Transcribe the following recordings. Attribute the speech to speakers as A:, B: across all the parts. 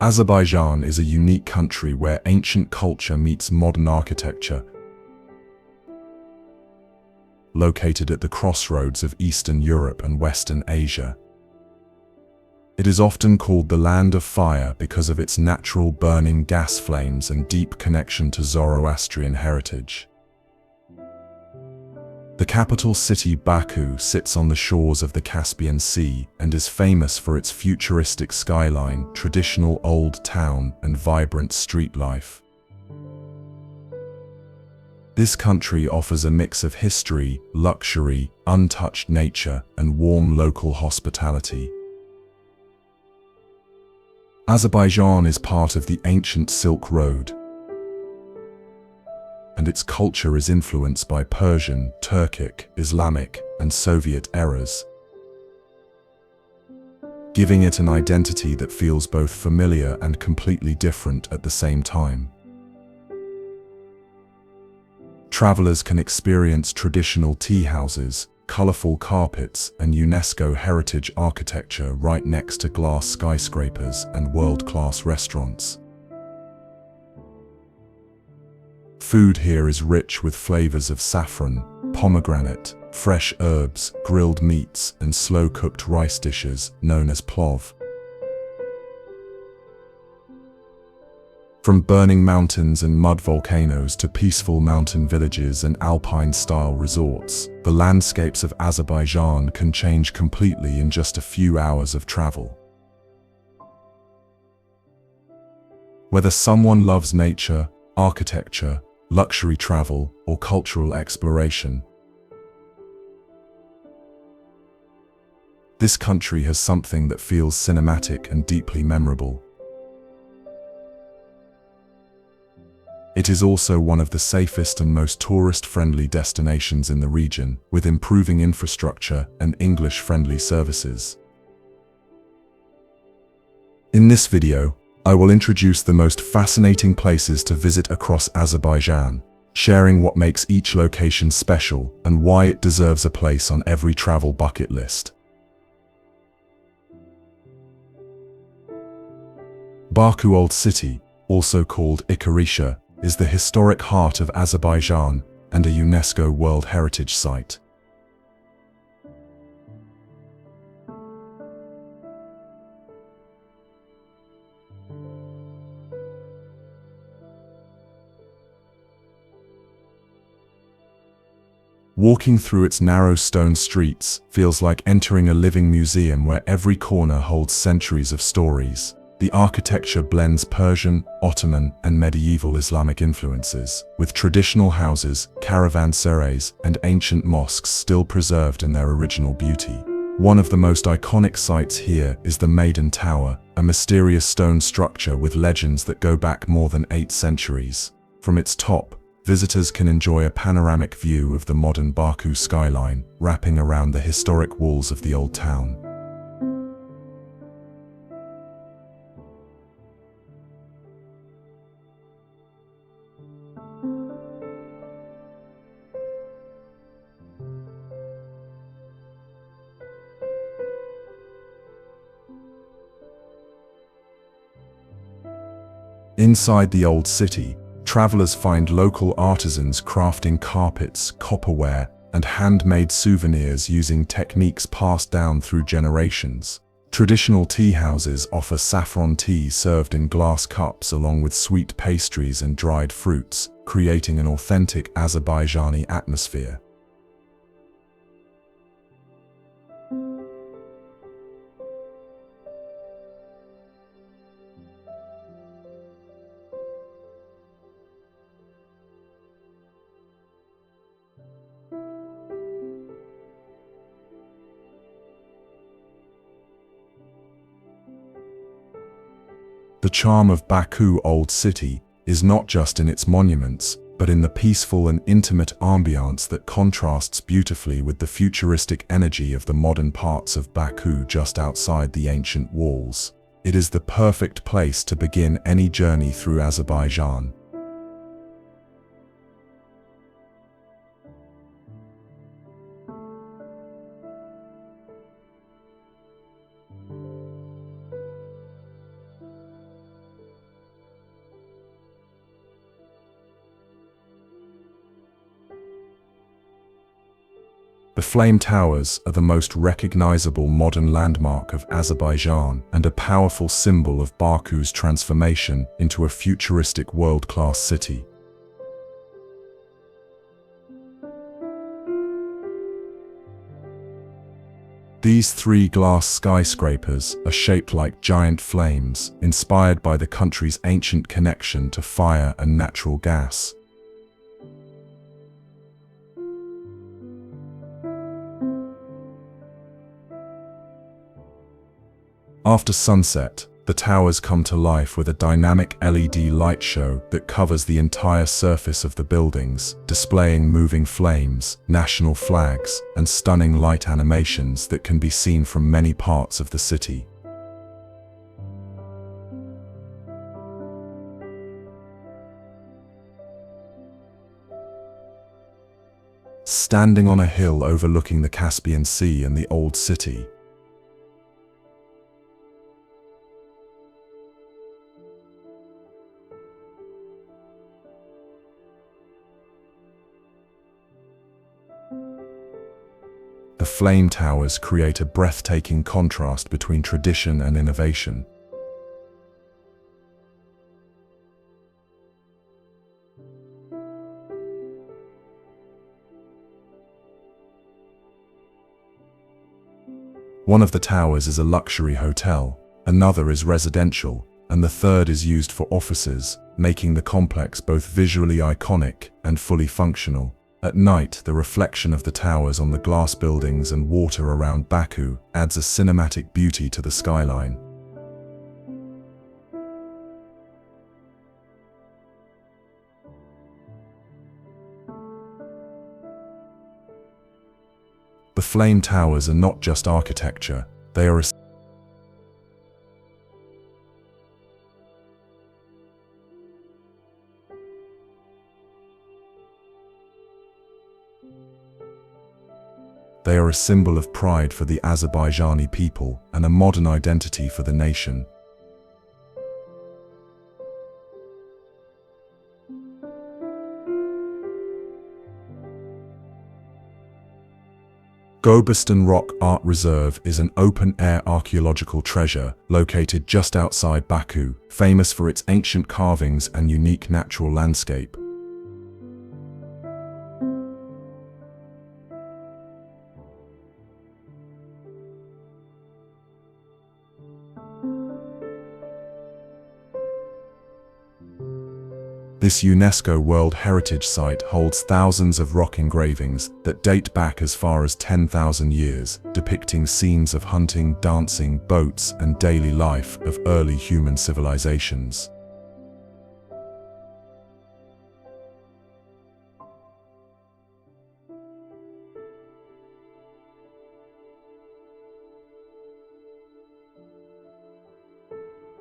A: Azerbaijan is a unique country where ancient culture meets modern architecture. Located at the crossroads of Eastern Europe and Western Asia, it is often called the Land of Fire because of its natural burning gas flames and deep connection to Zoroastrian heritage. The capital city Baku sits on the shores of the Caspian Sea and is famous for its futuristic skyline, traditional old town, and vibrant street life. This country offers a mix of history, luxury, untouched nature, and warm local hospitality. Azerbaijan is part of the ancient Silk Road, and its culture is influenced by Persian, Turkic, Islamic, and Soviet eras, giving it an identity that feels both familiar and completely different at the same time. Travelers can experience traditional tea houses, colorful carpets, and UNESCO heritage architecture right next to glass skyscrapers and world-class restaurants. Food here is rich with flavors of saffron, pomegranate, fresh herbs, grilled meats, and slow-cooked rice dishes known as plov. From burning mountains and mud volcanoes to peaceful mountain villages and alpine-style resorts, the landscapes of Azerbaijan can change completely in just a few hours of travel. Whether someone loves nature, architecture, luxury travel, or cultural exploration, this country has something that feels cinematic and deeply memorable. It is also one of the safest and most tourist-friendly destinations in the region, with improving infrastructure and English-friendly services. In this video, I will introduce the most fascinating places to visit across Azerbaijan, sharing what makes each location special and why it deserves a place on every travel bucket list. Baku Old City, also called Icherisheher, is the historic heart of Azerbaijan and a UNESCO World Heritage Site. Walking through its narrow stone streets feels like entering a living museum where every corner holds centuries of stories. The architecture blends Persian, Ottoman, and medieval Islamic influences, with traditional houses, caravanserais, and ancient mosques still preserved in their original beauty. One of the most iconic sites here is the Maiden Tower, a mysterious stone structure with legends that go back more than 8 centuries. From its top, visitors can enjoy a panoramic view of the modern Baku skyline, wrapping around the historic walls of the old town. Inside the old city, travelers find local artisans crafting carpets, copperware, and handmade souvenirs using techniques passed down through generations. Traditional tea houses offer saffron tea served in glass cups along with sweet pastries and dried fruits, creating an authentic Azerbaijani atmosphere. The charm of Baku Old City is not just in its monuments, but in the peaceful and intimate ambiance that contrasts beautifully with the futuristic energy of the modern parts of Baku just outside the ancient walls. It is the perfect place to begin any journey through Azerbaijan. The Flame Towers are the most recognizable modern landmark of Azerbaijan and a powerful symbol of Baku's transformation into a futuristic world-class city. These three glass skyscrapers are shaped like giant flames, inspired by the country's ancient connection to fire and natural gas. After sunset, the towers come to life with a dynamic LED light show that covers the entire surface of the buildings, displaying moving flames, national flags, and stunning light animations that can be seen from many parts of the city. Standing on a hill overlooking the Caspian Sea and the Old City, the Flame Towers create a breathtaking contrast between tradition and innovation. One of the towers is a luxury hotel, another is residential, and the third is used for offices, making the complex both visually iconic and fully functional. At night, the reflection of the towers on the glass buildings and water around Baku adds a cinematic beauty to the skyline. The Flame Towers are not just architecture, they are a symbol of pride for the Azerbaijani people and a modern identity for the nation. Gobustan Rock Art Reserve is an open-air archaeological treasure located just outside Baku, famous for its ancient carvings and unique natural landscape. This UNESCO World Heritage Site holds thousands of rock engravings that date back as far as 10,000 years, depicting scenes of hunting, dancing, boats, and daily life of early human civilizations.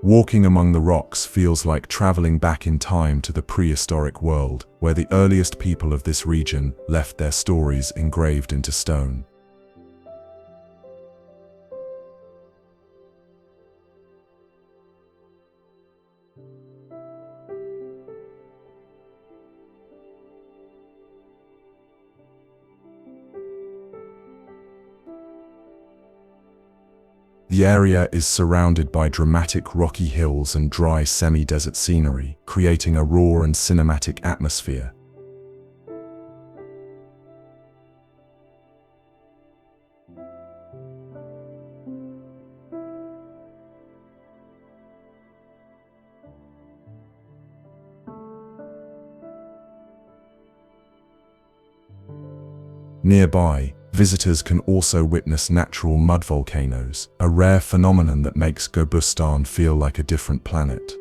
A: Walking among the rocks feels like traveling back in time to the prehistoric world, where the earliest people of this region left their stories engraved into stone. The area is surrounded by dramatic rocky hills and dry semi-desert scenery, creating a raw and cinematic atmosphere. Nearby, visitors can also witness natural mud volcanoes, a rare phenomenon that makes Gobustan feel like a different planet.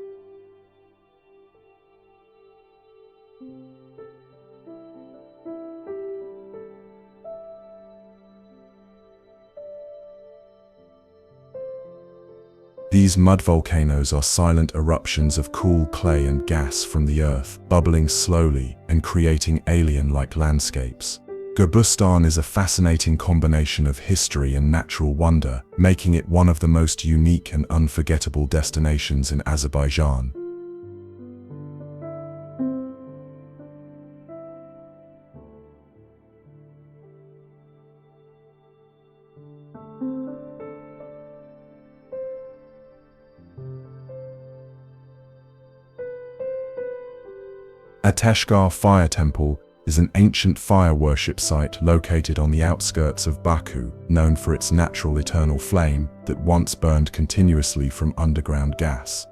A: These mud volcanoes are silent eruptions of cool clay and gas from the earth, bubbling slowly and creating alien-like landscapes. Gobustan is a fascinating combination of history and natural wonder, making it one of the most unique and unforgettable destinations in Azerbaijan. Ateshgah Fire Temple is an ancient fire worship site located on the outskirts of Baku, known for its natural eternal flame that once burned continuously from underground gas.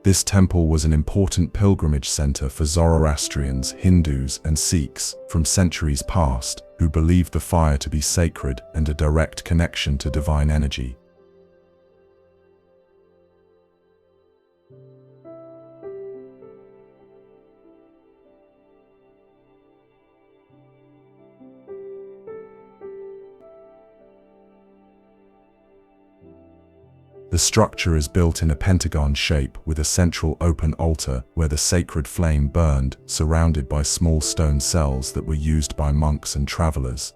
A: This temple was an important pilgrimage center for Zoroastrians, Hindus, and Sikhs from centuries past, who believed the fire to be sacred and a direct connection to divine energy. The structure is built in a pentagon shape with a central open altar where the sacred flame burned, surrounded by small stone cells that were used by monks and travelers.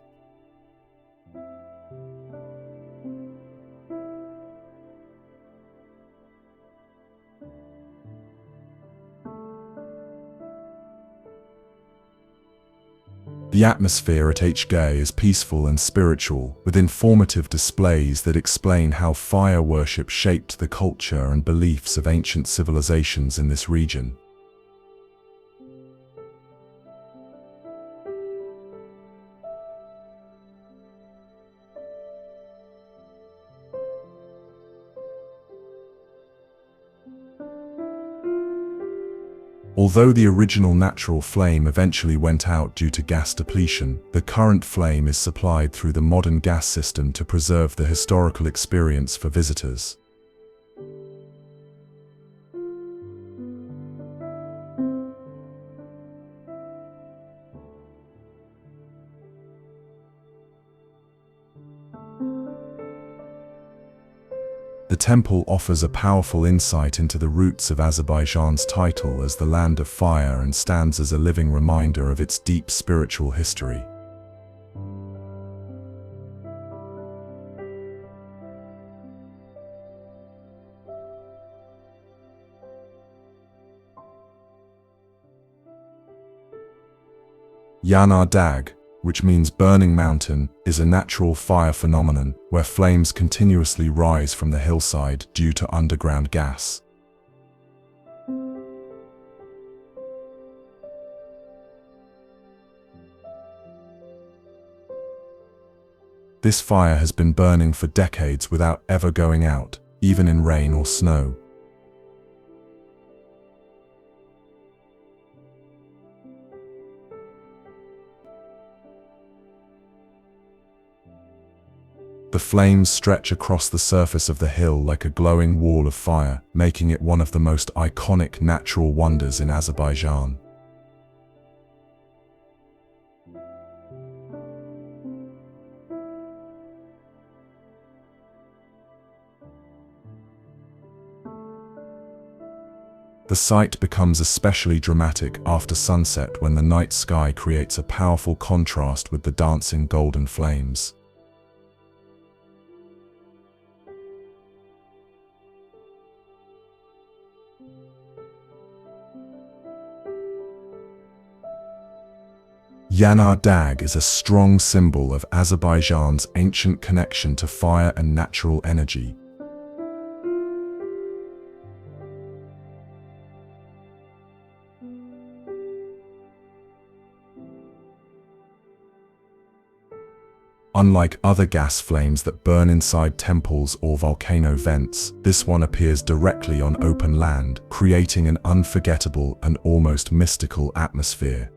A: The atmosphere at Ateshgah is peaceful and spiritual, with informative displays that explain how fire worship shaped the culture and beliefs of ancient civilizations in this region. Although the original natural flame eventually went out due to gas depletion, the current flame is supplied through the modern gas system to preserve the historical experience for visitors. The temple offers a powerful insight into the roots of Azerbaijan's title as the land of fire and stands as a living reminder of its deep spiritual history. Yanar, which means burning mountain, is a natural fire phenomenon where flames continuously rise from the hillside due to underground gas. This fire has been burning for decades without ever going out, even in rain or snow. The flames stretch across the surface of the hill like a glowing wall of fire, making it one of the most iconic natural wonders in Azerbaijan. The sight becomes especially dramatic after sunset when the night sky creates a powerful contrast with the dancing golden flames. Yanar is a strong symbol of Azerbaijan's ancient connection to fire and natural energy. Unlike other gas flames that burn inside temples or volcano vents, this one appears directly on open land, creating an unforgettable and almost mystical atmosphere.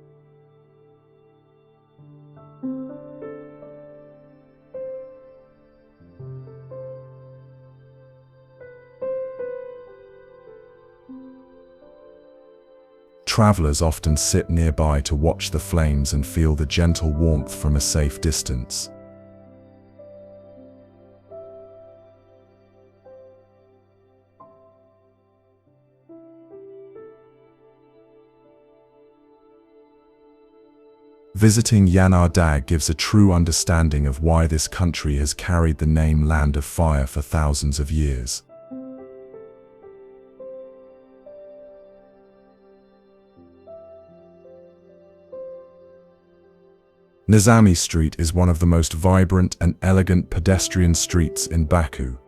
A: Travelers often sit nearby to watch the flames and feel the gentle warmth from a safe distance. Visiting Yanar gives a true understanding of why this country has carried the name Land of Fire for thousands of years. Nizami Street is one of the most vibrant and elegant pedestrian streets in Baku.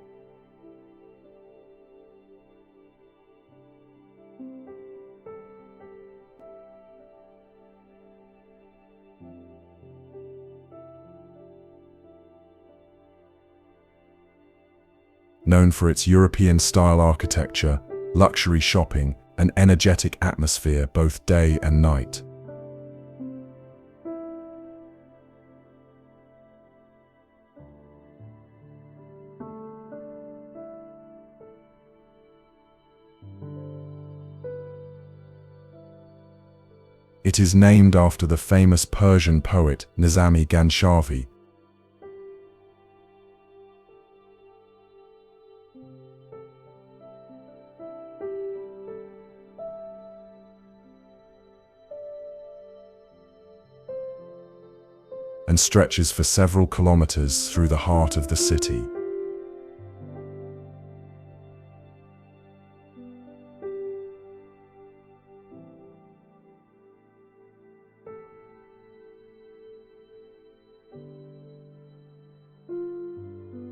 A: Known for its European-style architecture, luxury shopping, and energetic atmosphere both day and night. It is named after the famous Persian poet Nizami Ganjavi. And stretches for several kilometers through the heart of the city.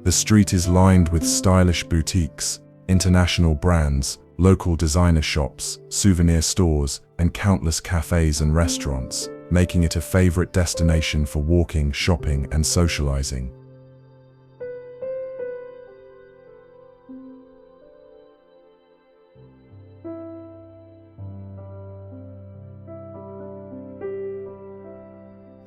A: The street is lined with stylish boutiques, international brands, local designer shops, souvenir stores, and countless cafes and restaurants, making it a favorite destination for walking, shopping, and socializing.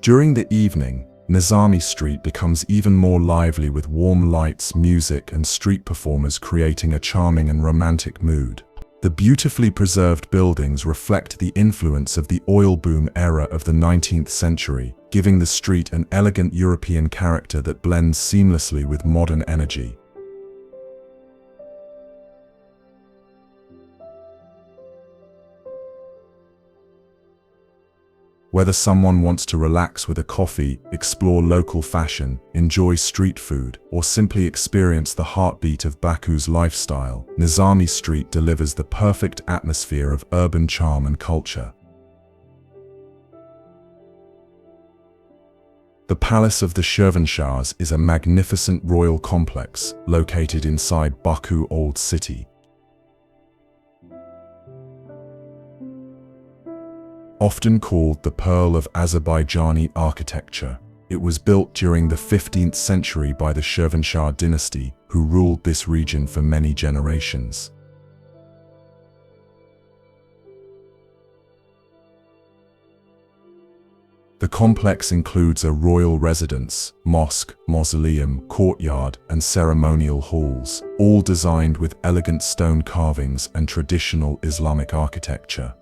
A: During the evening, Nizami Street becomes even more lively with warm lights, music, and street performers creating a charming and romantic mood. The beautifully preserved buildings reflect the influence of the oil boom era of the 19th century, giving the street an elegant European character that blends seamlessly with modern energy. Whether someone wants to relax with a coffee, explore local fashion, enjoy street food, or simply experience the heartbeat of Baku's lifestyle, Nizami Street delivers the perfect atmosphere of urban charm and culture. The Palace of the Shirvanshahs is a magnificent royal complex located inside Baku Old City. Often called the Pearl of Azerbaijani architecture, it was built during the 15th century by the Shirvanshah dynasty, who ruled this region for many generations. The complex includes a royal residence, mosque, mausoleum, courtyard, and ceremonial halls, all designed with elegant stone carvings and traditional Islamic architecture.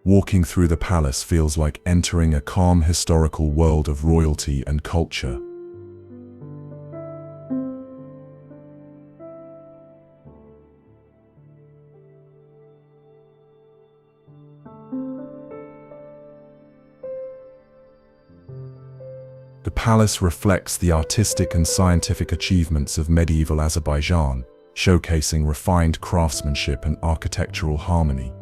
A: Walking through the palace feels like entering a calm historical world of royalty and culture. The palace reflects the artistic and scientific achievements of medieval Azerbaijan, showcasing refined craftsmanship and architectural harmony.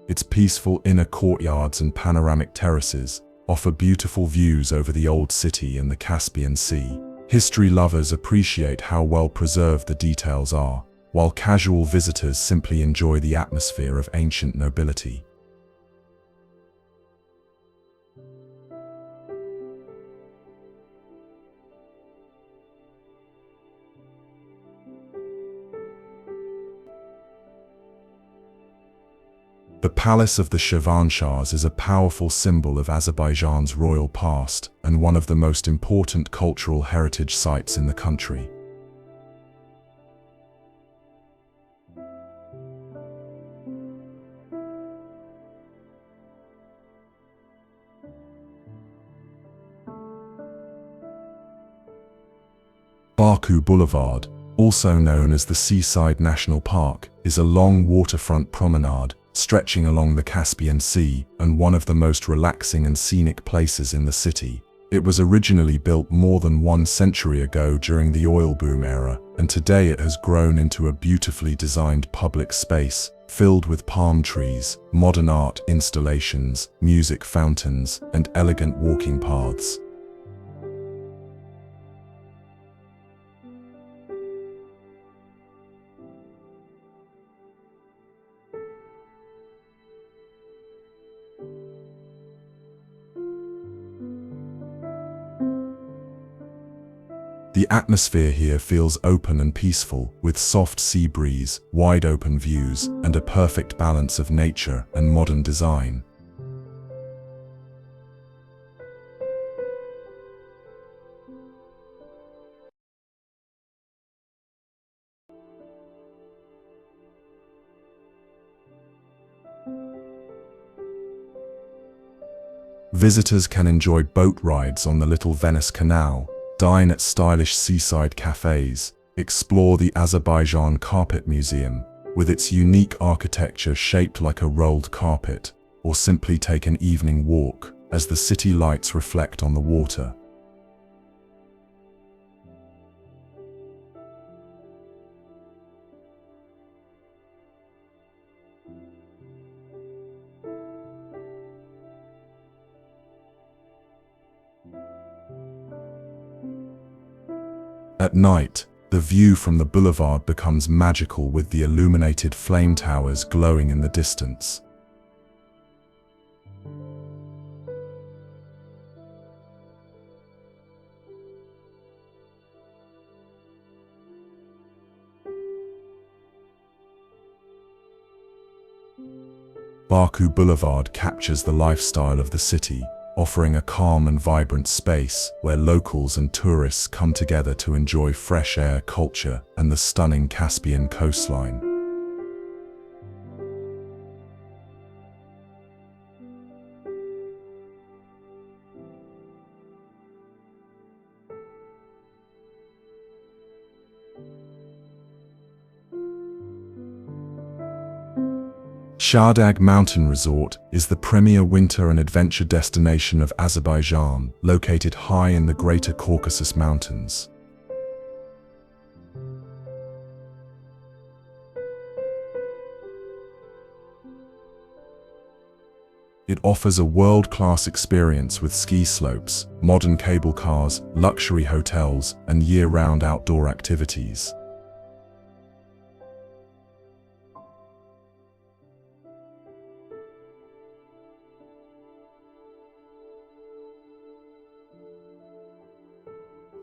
A: Its peaceful inner courtyards and panoramic terraces offer beautiful views over the old city and the Caspian Sea. History lovers appreciate how well preserved the details are, while casual visitors simply enjoy the atmosphere of ancient nobility. The Palace of the Shirvanshahs is a powerful symbol of Azerbaijan's royal past and one of the most important cultural heritage sites in the country. Baku Boulevard, also known as the Seaside National Park, is a long waterfront promenade stretching along the Caspian Sea and one of the most relaxing and scenic places in the city. It was originally built more than 1 century ago during the oil boom era, and today it has grown into a beautifully designed public space filled with palm trees, modern art installations, music fountains, and elegant walking paths. The atmosphere here feels open and peaceful, with soft sea breeze, wide open views, and a perfect balance of nature and modern design. Visitors can enjoy boat rides on the Little Venice Canal, dine at stylish seaside cafes, explore the Azerbaijan Carpet Museum, with its unique architecture shaped like a rolled carpet, or simply take an evening walk as the city lights reflect on the water. At night, the view from the boulevard becomes magical with the illuminated flame towers glowing in the distance. Baku Boulevard captures the lifestyle of the city, offering a calm and vibrant space where locals and tourists come together to enjoy fresh air, culture, and the stunning Caspian coastline. Shahdag Mountain Resort is the premier winter and adventure destination of Azerbaijan, located high in the Greater Caucasus Mountains. It offers a world-class experience with ski slopes, modern cable cars, luxury hotels, and year-round outdoor activities.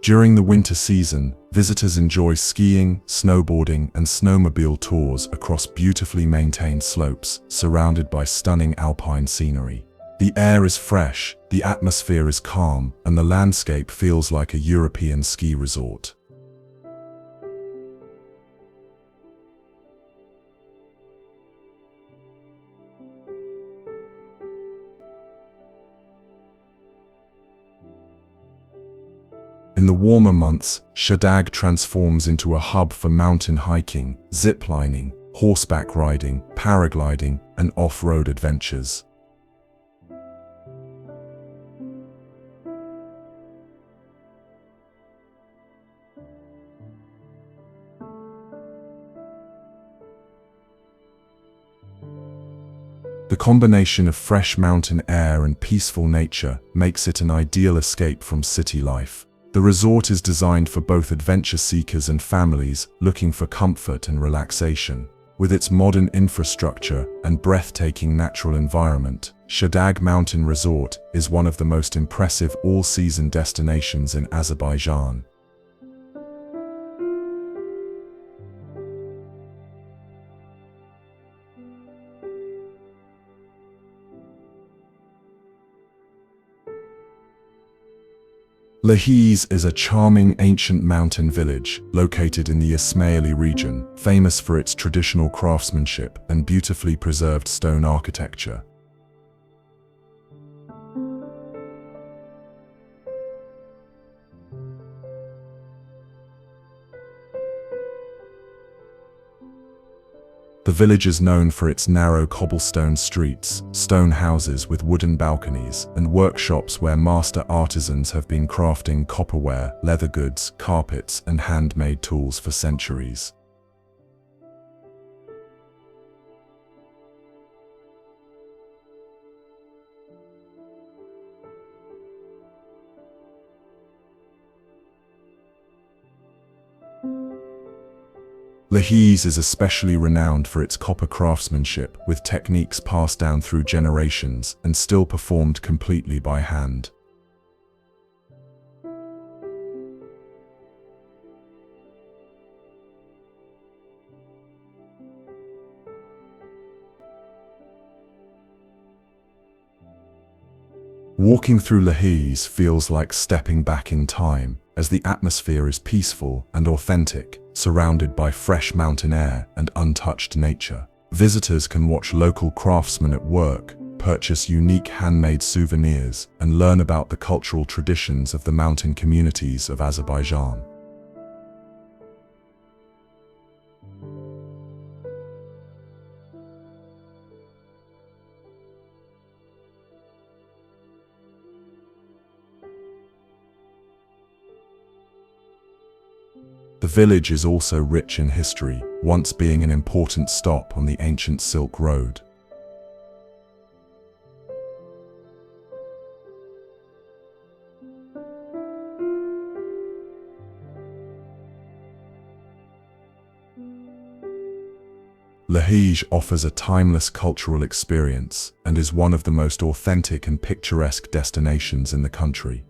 A: During the winter season, visitors enjoy skiing, snowboarding, and snowmobile tours across beautifully maintained slopes, surrounded by stunning alpine scenery. The air is fresh, the atmosphere is calm, and the landscape feels like a European ski resort. In the warmer months, Shahdag transforms into a hub for mountain hiking, ziplining, horseback riding, paragliding, and off-road adventures. The combination of fresh mountain air and peaceful nature makes it an ideal escape from city life. The resort is designed for both adventure seekers and families looking for comfort and relaxation. With its modern infrastructure and breathtaking natural environment, Shahdag Mountain Resort is one of the most impressive all-season destinations in Azerbaijan. Lahij is a charming ancient mountain village located in the Ismaili region, famous for its traditional craftsmanship and beautifully preserved stone architecture. The village is known for its narrow cobblestone streets, stone houses with wooden balconies, and workshops where master artisans have been crafting copperware, leather goods, carpets, and handmade tools for centuries. Lahij is especially renowned for its copper craftsmanship, with techniques passed down through generations and still performed completely by hand. Walking through Lahij feels like stepping back in time, as the atmosphere is peaceful and authentic, surrounded by fresh mountain air and untouched nature. Visitors can watch local craftsmen at work, purchase unique handmade souvenirs, and learn about the cultural traditions of the mountain communities of Azerbaijan. The village is also rich in history, once being an important stop on the ancient Silk Road. Lahij offers a timeless cultural experience and is one of the most authentic and picturesque destinations in the country.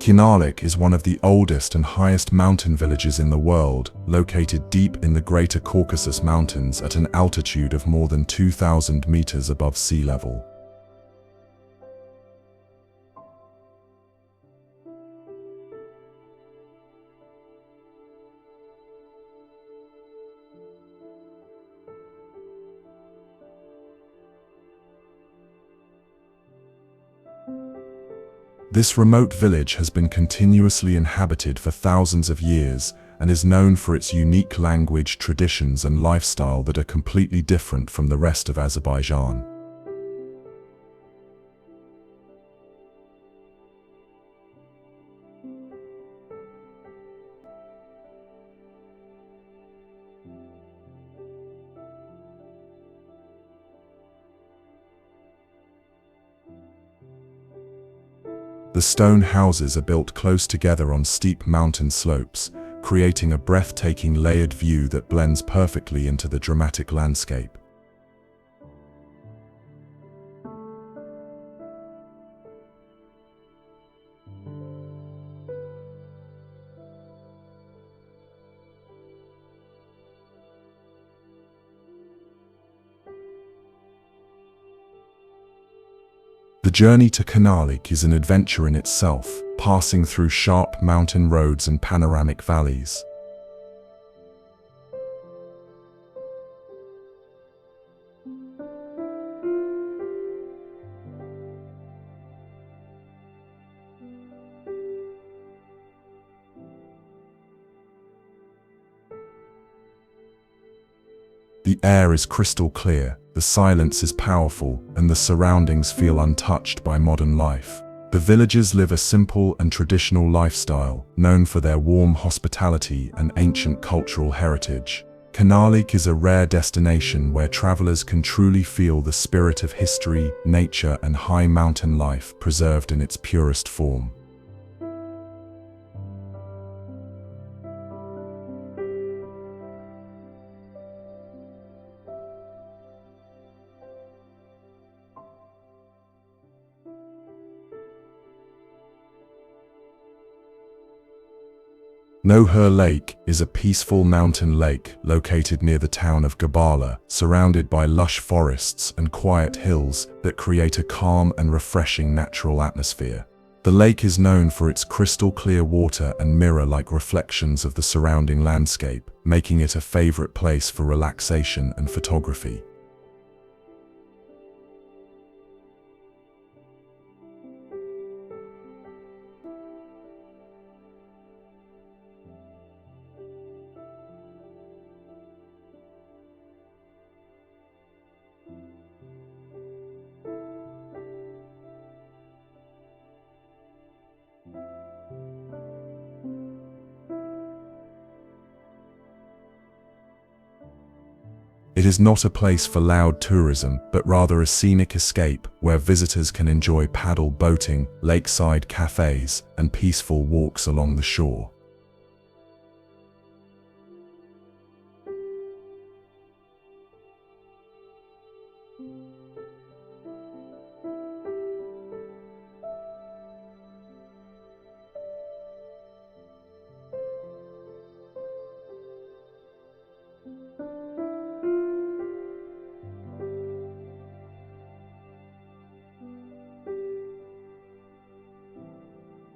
A: Khinaliq is one of the oldest and highest mountain villages in the world, located deep in the Greater Caucasus Mountains at an altitude of more than 2,000 meters above sea level. This remote village has been continuously inhabited for thousands of years and is known for its unique language, traditions, and lifestyle that are completely different from the rest of Azerbaijan. The stone houses are built close together on steep mountain slopes, creating a breathtaking layered view that blends perfectly into the dramatic landscape. The journey to Khinaliq is an adventure in itself, passing through sharp mountain roads and panoramic valleys. The air is crystal clear, the silence is powerful, and the surroundings feel untouched by modern life. The villagers live a simple and traditional lifestyle, known for their warm hospitality and ancient cultural heritage. Khinaliq is a rare destination where travelers can truly feel the spirit of history, nature, and high mountain life preserved in its purest form. Nohur Lake is a peaceful mountain lake located near the town of Gobustan, surrounded by lush forests and quiet hills that create a calm and refreshing natural atmosphere. The lake is known for its crystal-clear water and mirror-like reflections of the surrounding landscape, making it a favorite place for relaxation and photography. It is not a place for loud tourism, but rather a scenic escape where visitors can enjoy paddle boating, lakeside cafes, and peaceful walks along the shore.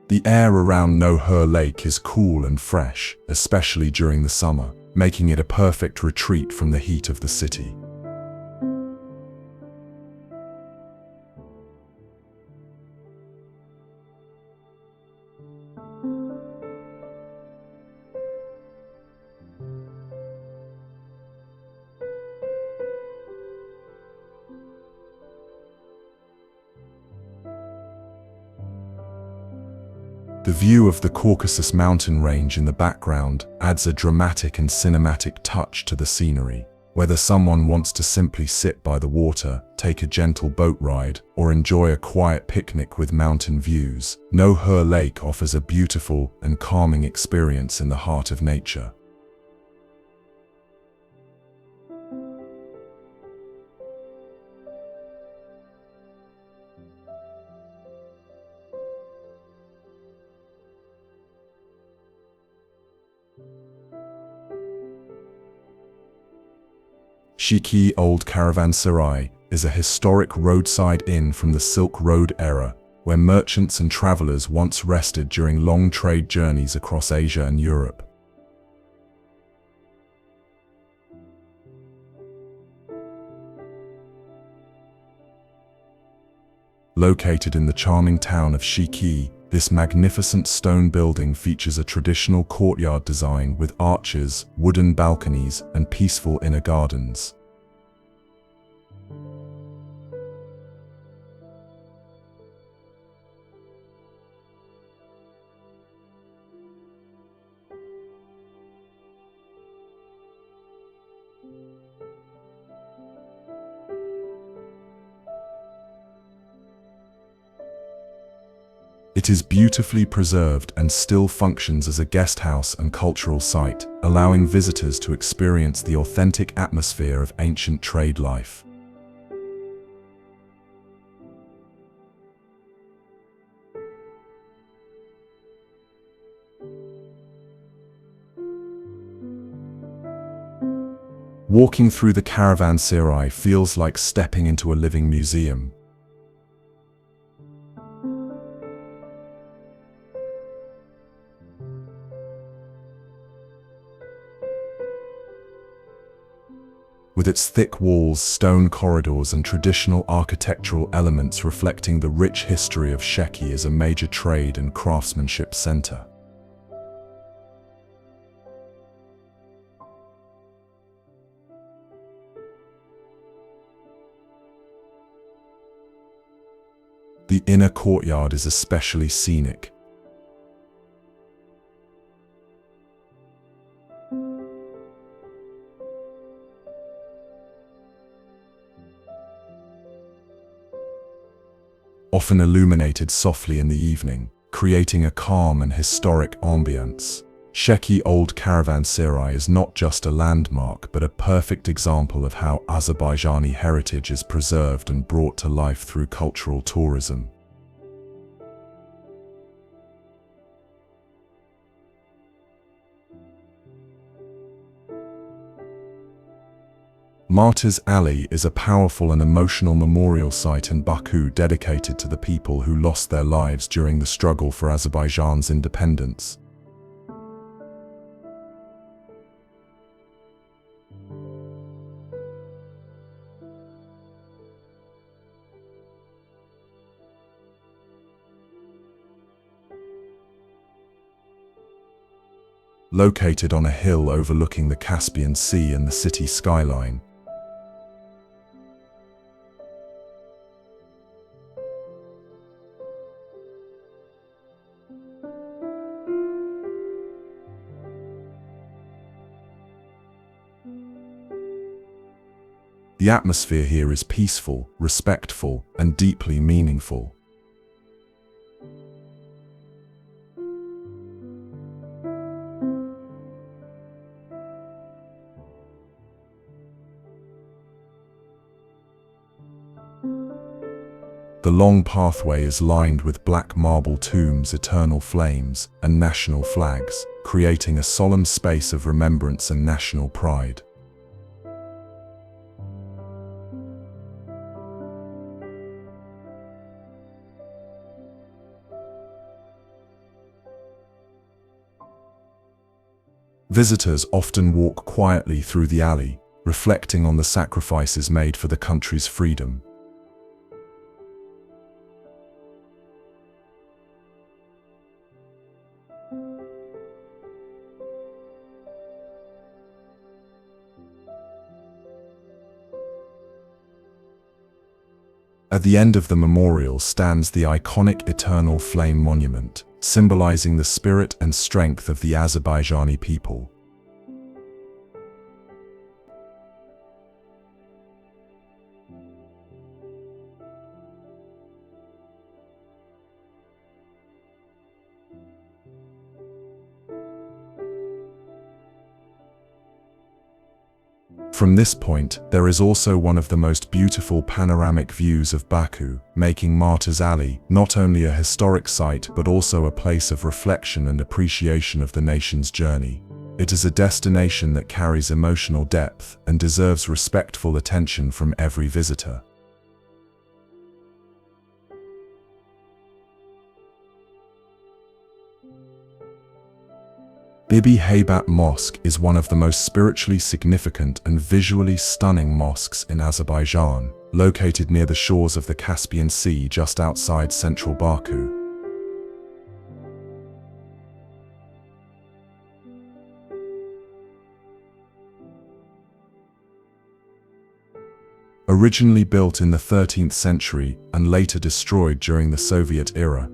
A: The air around Nohur Lake is cool and fresh, especially during the summer, making it a perfect retreat from the heat of the city. The view of the Caucasus mountain range in the background adds a dramatic and cinematic touch to the scenery. Whether someone wants to simply sit by the water, take a gentle boat ride, or enjoy a quiet picnic with mountain views, Nohur Lake offers a beautiful and calming experience in the heart of nature. Sheki Old Caravanserai is a historic roadside inn from the Silk Road era, where merchants and travelers once rested during long trade journeys across Asia and Europe. Located in the charming town of Sheki, this magnificent stone building features a traditional courtyard design with arches, wooden balconies, and peaceful inner gardens. It is beautifully preserved and still functions as a guest house and cultural site, allowing visitors to experience the authentic atmosphere of ancient trade life. Walking through the caravanserai feels like stepping into a living museum. With its thick walls, stone corridors, and traditional architectural elements reflecting the rich history of Sheki as a major trade and craftsmanship center. The inner courtyard is especially scenic. Often illuminated softly in the evening, creating a calm and historic ambience. Sheki Old Caravanserai is not just a landmark, but a perfect example of how Azerbaijani heritage is preserved and brought to life through cultural tourism. Martyrs Alley is a powerful and emotional memorial site in Baku dedicated to the people who lost their lives during the struggle for Azerbaijan's independence. Located on a hill overlooking the Caspian Sea and the city skyline, the atmosphere here is peaceful, respectful, and deeply meaningful. The long pathway is lined with black marble tombs, eternal flames, and national flags, creating a solemn space of remembrance and national pride. Visitors often walk quietly through the alley, reflecting on the sacrifices made for the country's freedom. At the end of the memorial stands the iconic Eternal Flame Monument, symbolizing the spirit and strength of the Azerbaijani people. From this point, there is also one of the most beautiful panoramic views of Baku, making Martyrs Alley not only a historic site but also a place of reflection and appreciation of the nation's journey. It is a destination that carries emotional depth and deserves respectful attention from every visitor. Bibi-Heybat Mosque is one of the most spiritually significant and visually stunning mosques in Azerbaijan, located near the shores of the Caspian Sea just outside central Baku. Originally built in the 13th century and later destroyed during the Soviet era,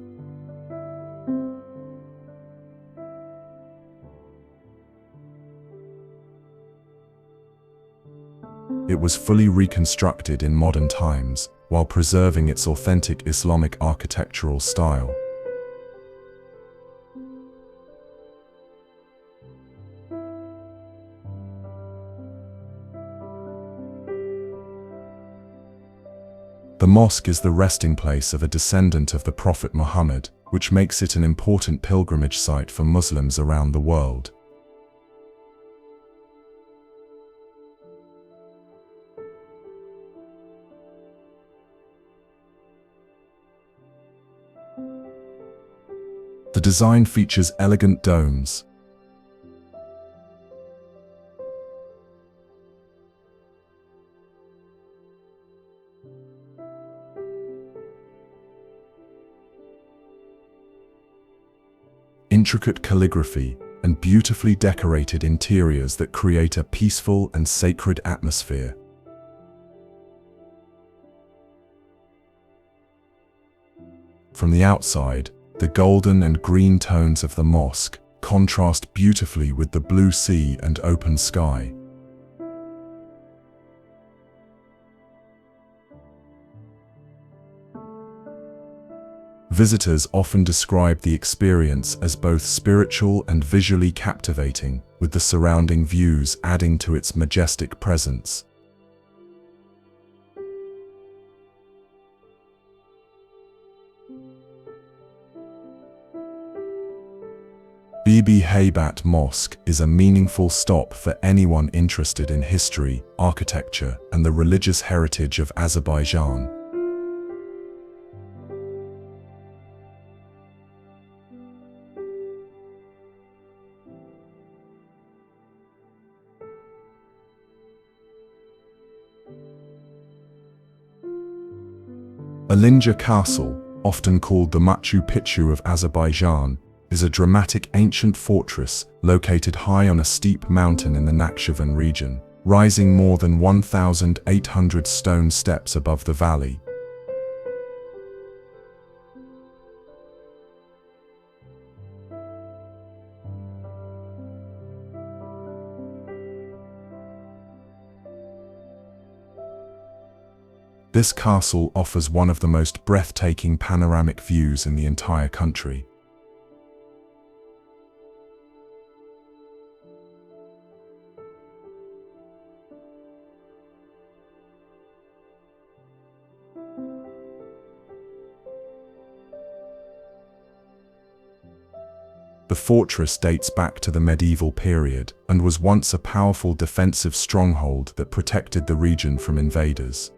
A: it was fully reconstructed in modern times, while preserving its authentic Islamic architectural style. The mosque is the resting place of a descendant of the Prophet Muhammad, which makes it an important pilgrimage site for Muslims around the world. The design features elegant domes, intricate calligraphy, and beautifully decorated interiors that create a peaceful and sacred atmosphere. From the outside, the golden and green tones of the mosque contrast beautifully with the blue sea and open sky. Visitors often describe the experience as both spiritual and visually captivating, with the surrounding views adding to its majestic presence. Bibi-Heybat Mosque is a meaningful stop for anyone interested in history, architecture, and the religious heritage of Azerbaijan. Alinja Castle, often called the Machu Picchu of Azerbaijan, is a dramatic ancient fortress located high on a steep mountain in the Nakhchivan region, rising more than 1,800 stone steps above the valley. This castle offers one of the most breathtaking panoramic views in the entire country. The fortress dates back to the medieval period and was once a powerful defensive stronghold that protected the region from invaders.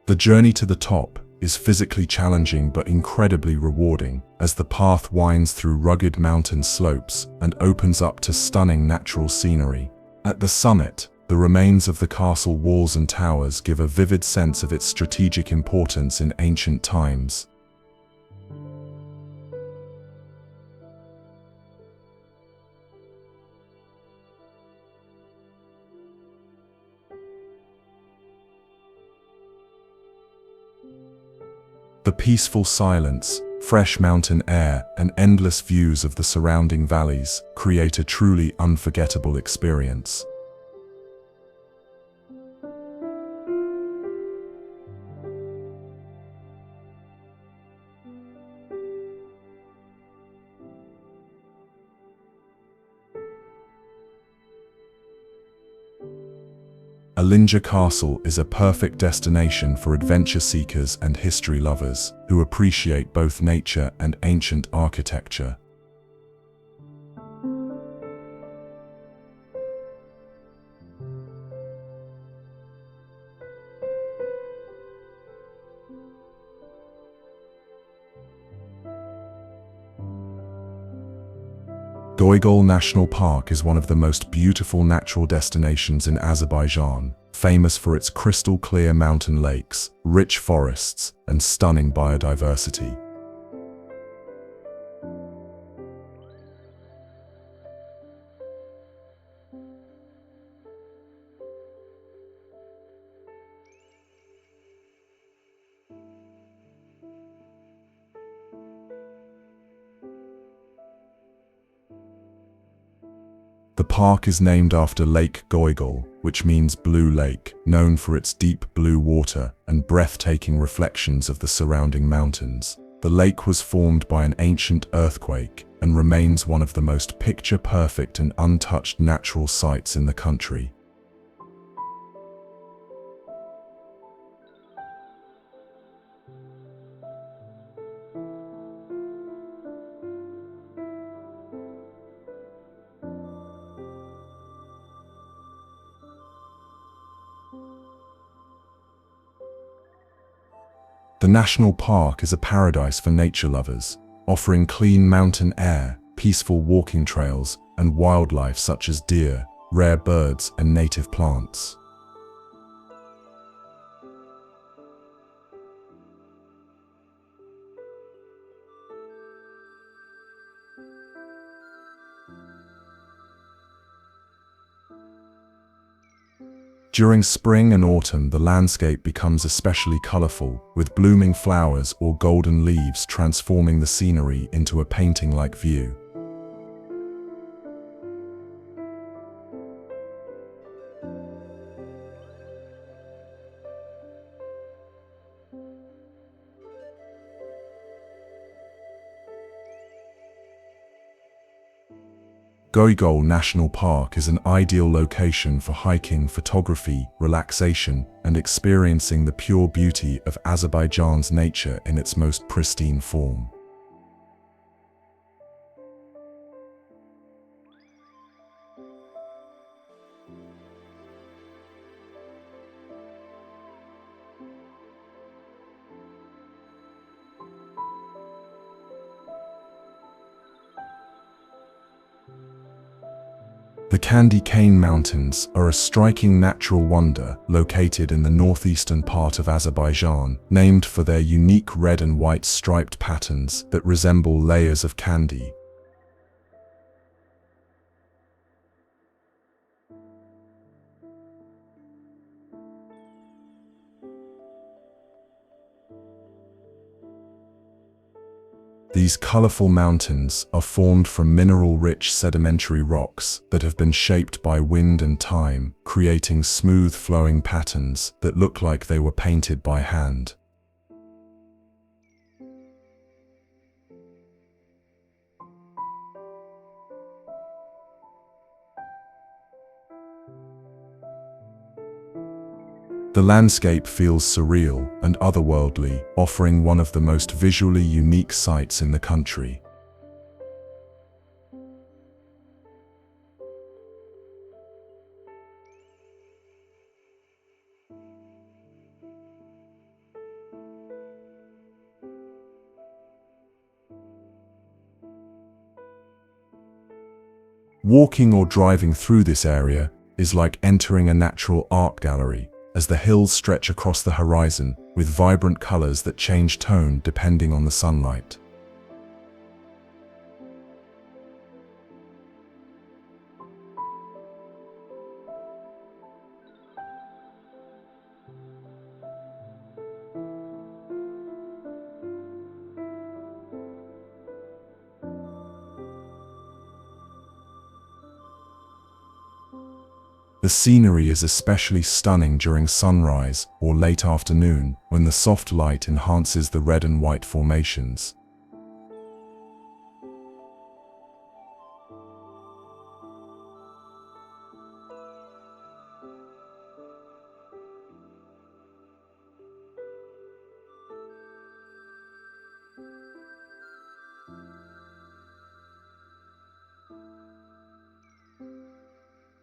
A: The journey to the top is physically challenging but incredibly rewarding, as the path winds through rugged mountain slopes and opens up to stunning natural scenery. At the summit, the remains of the castle walls and towers give a vivid sense of its strategic importance in ancient times. The peaceful silence, fresh mountain air, and endless views of the surrounding valleys create a truly unforgettable experience. Alinja Castle is a perfect destination for adventure seekers and history lovers who appreciate both nature and ancient architecture. Goygol National Park is one of the most beautiful natural destinations in Azerbaijan, famous for its crystal-clear mountain lakes, rich forests, and stunning biodiversity. The park is named after Lake Goygol, which means Blue Lake, known for its deep blue water and breathtaking reflections of the surrounding mountains. The lake was formed by an ancient earthquake and remains one of the most picture-perfect and untouched natural sights in the country. The national park is a paradise for nature lovers, offering clean mountain air, peaceful walking trails, and wildlife such as deer, rare birds, and native plants. During spring and autumn, the landscape becomes especially colorful, with blooming flowers or golden leaves transforming the scenery into a painting-like view. Goygol National Park is an ideal location for hiking, photography, relaxation, and experiencing the pure beauty of Azerbaijan's nature in its most pristine form. The Candy Cane Mountains are a striking natural wonder located in the northeastern part of Azerbaijan, named for their unique red and white striped patterns that resemble layers of candy. These colorful mountains are formed from mineral-rich sedimentary rocks that have been shaped by wind and time, creating smooth flowing patterns that look like they were painted by hand. The landscape feels surreal and otherworldly, offering one of the most visually unique sights in the country. Walking or driving through this area is like entering a natural art gallery, as the hills stretch across the horizon with vibrant colors that change tone depending on the sunlight. The scenery is especially stunning during sunrise or late afternoon when the soft light enhances the red and white formations.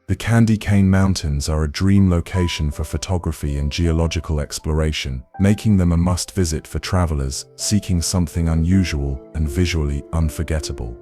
A: The Candy Cane Mountains are a dream location for photography and geological exploration, making them a must-visit for travelers seeking something unusual and visually unforgettable.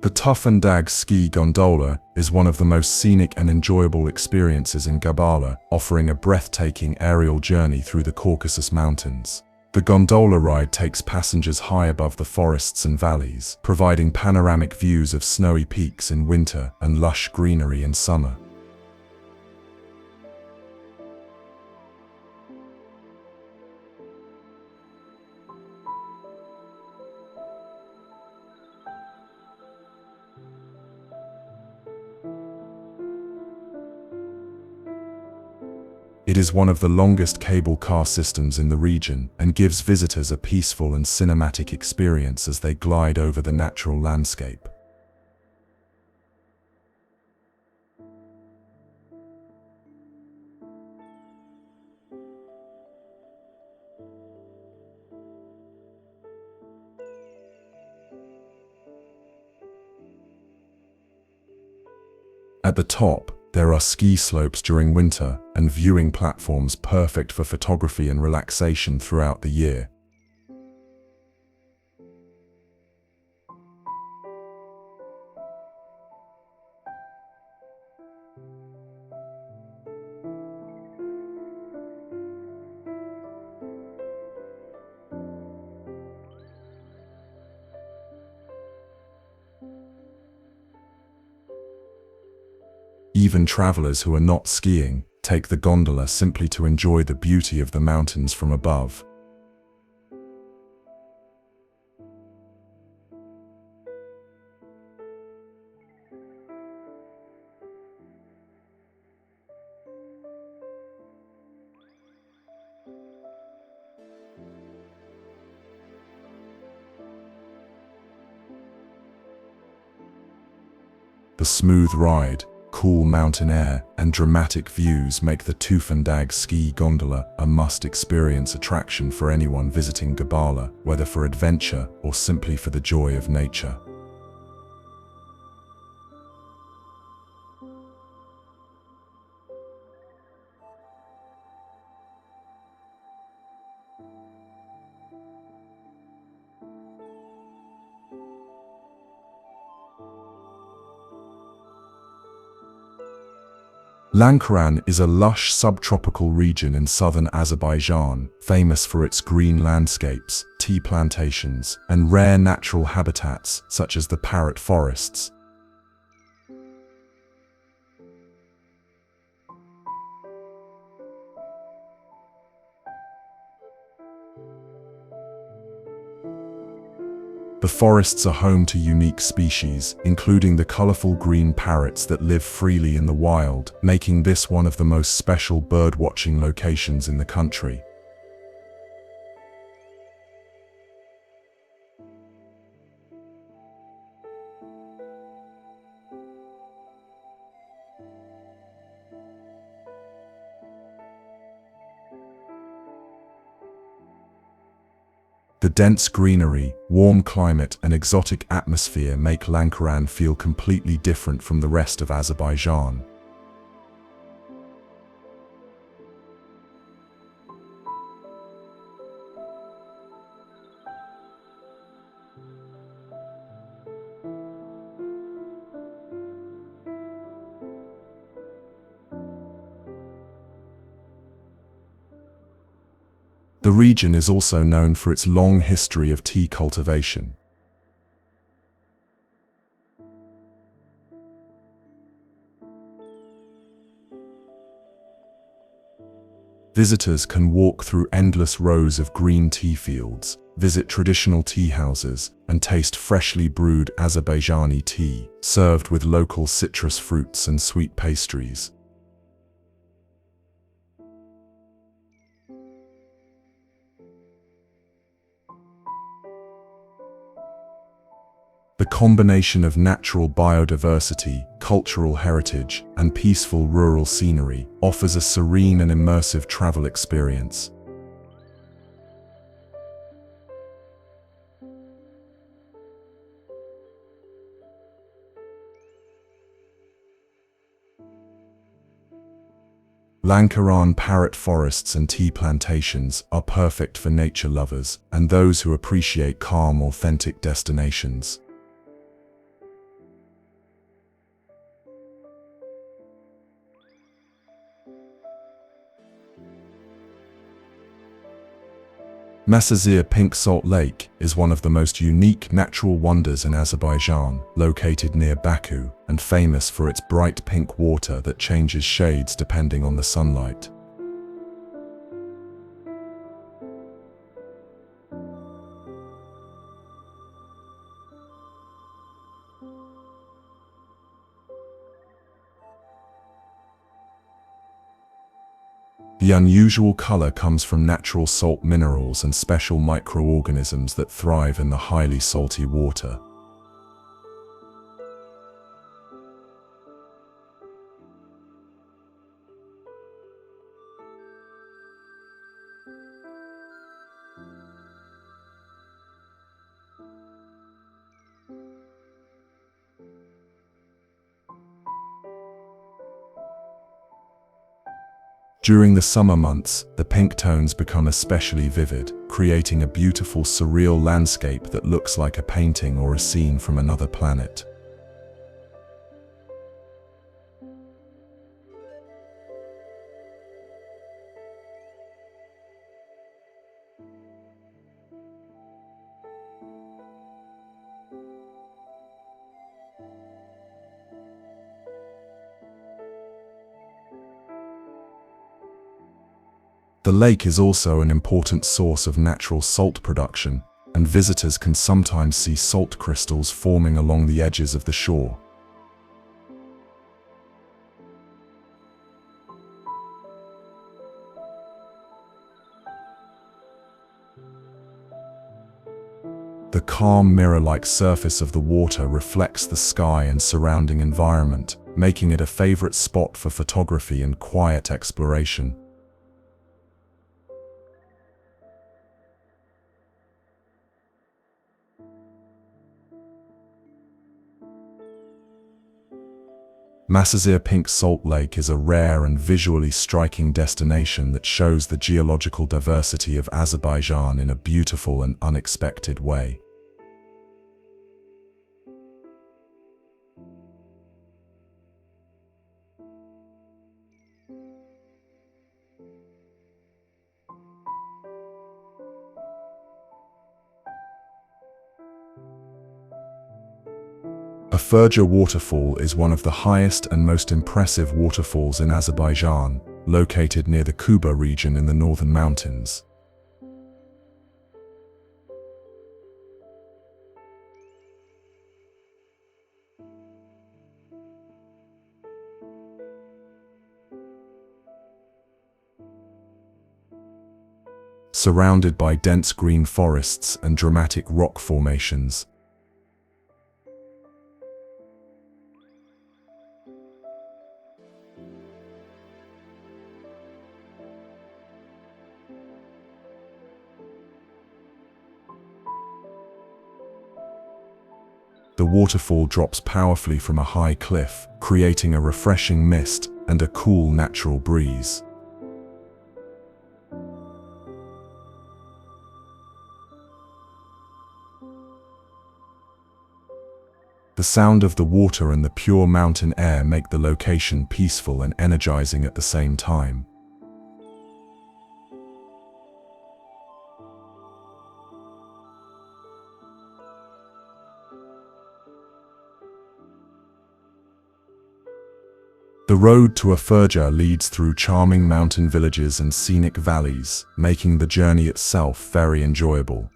A: The Tufandag Ski Gondola is one of the most scenic and enjoyable experiences in Gabala, offering a breathtaking aerial journey through the Caucasus Mountains. The gondola ride takes passengers high above the forests and valleys, providing panoramic views of snowy peaks in winter and lush greenery in summer. It is one of the longest cable car systems in the region and gives visitors a peaceful and cinematic experience as they glide over the natural landscape. At the top, there are ski slopes during winter and viewing platforms perfect for photography and relaxation throughout the year. Even travelers who are not skiing take the gondola simply to enjoy the beauty of the mountains from above. smooth ride, cool mountain air, and dramatic views make the Tufandag Ski Gondola a must-experience attraction for anyone visiting Gabala, whether for adventure or simply for the joy of nature. Lankaran is a lush subtropical region in southern Azerbaijan, famous for its green landscapes, tea plantations, and rare natural habitats such as the Parrot forests. The forests are home to unique species, including the colorful green parrots that live freely in the wild, making this one of the most special bird-watching locations in the country. The dense greenery, warm climate, and exotic atmosphere make Lankaran feel completely different from the rest of Azerbaijan. The region is also known for its long history of tea cultivation. Visitors can walk through endless rows of green tea fields, visit traditional tea houses, and taste freshly brewed Azerbaijani tea, served with local citrus fruits and sweet pastries. The combination of natural biodiversity, cultural heritage, and peaceful rural scenery offers a serene and immersive travel experience. Lankaran parrot forests and tea plantations are perfect for nature lovers and those who appreciate calm, authentic destinations. Masazir Pink Salt Lake is one of the most unique natural wonders in Azerbaijan, located near Baku, and famous for its bright pink water that changes shades depending on the sunlight. The unusual color comes from natural salt minerals and special microorganisms that thrive in the highly salty water. During the summer months, the pink tones become especially vivid, creating a beautiful surreal landscape that looks like a painting or a scene from another planet. The lake is also an important source of natural salt production, and visitors can sometimes see salt crystals forming along the edges of the shore. The The calm mirror-like surface of the water reflects the sky and surrounding environment, making it a favorite spot for photography and quiet exploration. Masazir Pink Salt Lake is a rare and visually striking destination that shows the geological diversity of Azerbaijan in a beautiful and unexpected way. Afurja Waterfall is one of the highest and most impressive waterfalls in Azerbaijan, located near the Kuba region in the northern mountains. Surrounded by dense green forests and dramatic rock formations, the waterfall drops powerfully from a high cliff, creating a refreshing mist and a cool natural breeze. The sound of the water and the pure mountain air make the location peaceful and energizing at the same time. The road to Afurja leads through charming mountain villages and scenic valleys, making the journey itself very enjoyable.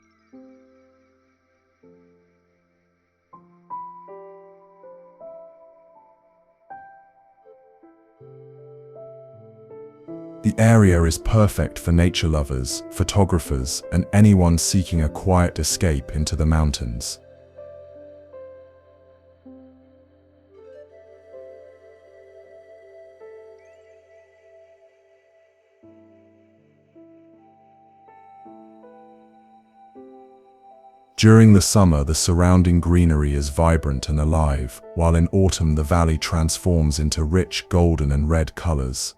A: The area is perfect for nature lovers, photographers, and anyone seeking a quiet escape into the mountains. During the summer, the surrounding greenery is vibrant and alive, while in autumn the valley transforms into rich golden and red colors.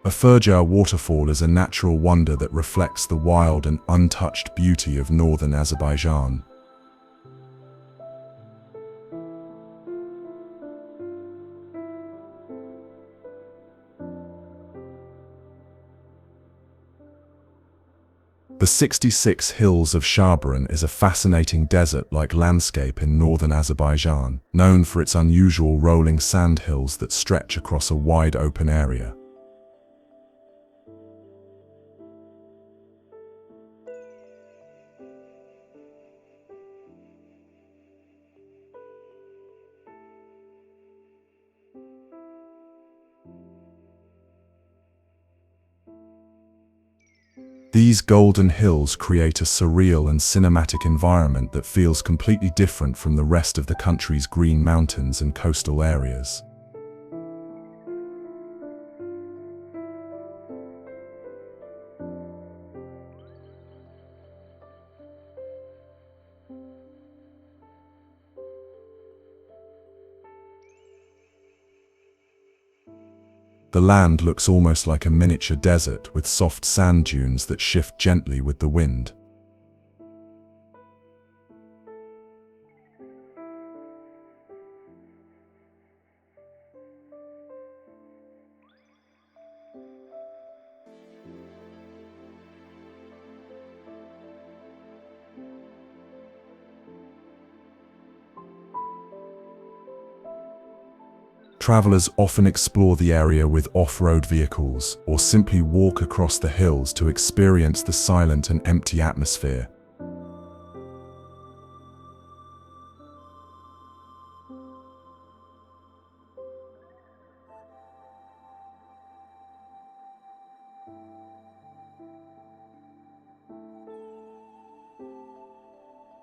A: Afurja Waterfall is a natural wonder that reflects the wild and untouched beauty of northern Azerbaijan. The 66 hills of Shahdag is a fascinating desert-like landscape in northern Azerbaijan, known for its unusual rolling sand hills that stretch across a wide open area. These golden hills create a surreal and cinematic environment that feels completely different from the rest of the country's green mountains and coastal areas. The land looks almost like a miniature desert with soft sand dunes that shift gently with the wind. Travelers often explore the area with off-road vehicles or simply walk across the hills to experience the silent and empty atmosphere.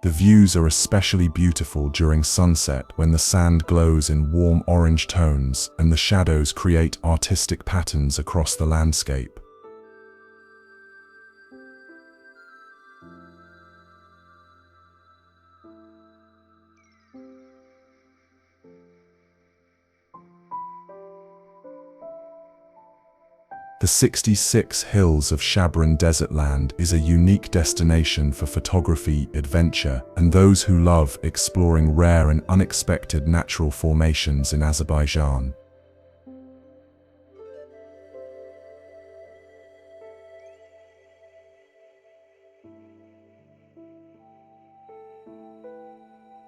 A: The views are especially beautiful during sunset when the sand glows in warm orange tones and the shadows create artistic patterns across the landscape. The 66 Hills of Shabran Desert Land is a unique destination for photography, adventure, and those who love exploring rare and unexpected natural formations in Azerbaijan.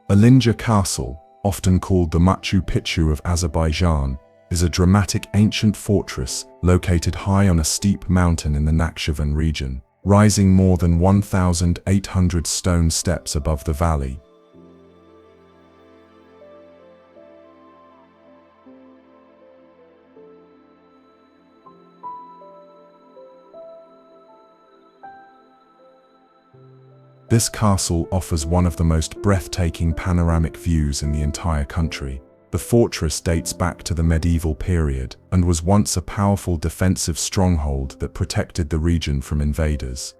A: Alinja Castle, often called the Machu Picchu of Azerbaijan, is a dramatic ancient fortress located high on a steep mountain in the Nakhchivan region, rising more than 1,800 stone steps above the valley. This castle offers one of the most breathtaking panoramic views in the entire country. The fortress dates back to the medieval period and was once a powerful defensive stronghold that protected the region from invaders.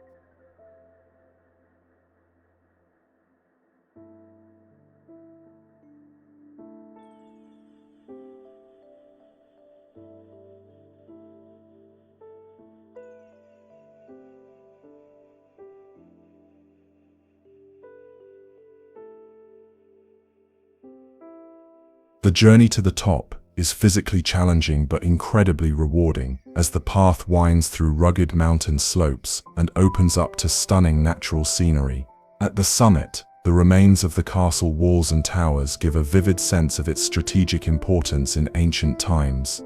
A: The journey to the top is physically challenging but incredibly rewarding, as the path winds through rugged mountain slopes and opens up to stunning natural scenery. At the summit, the remains of the castle walls and towers give a vivid sense of its strategic importance in ancient times.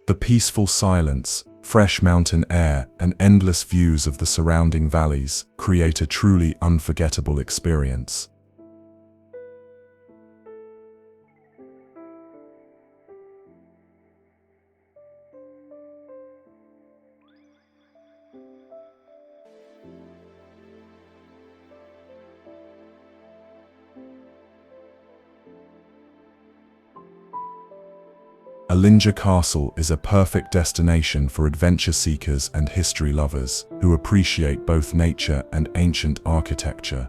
A: The peaceful silence, fresh mountain air, and endless views of the surrounding valleys create a truly unforgettable experience. Alinja Castle is a perfect destination for adventure seekers and history lovers who appreciate both nature and ancient architecture.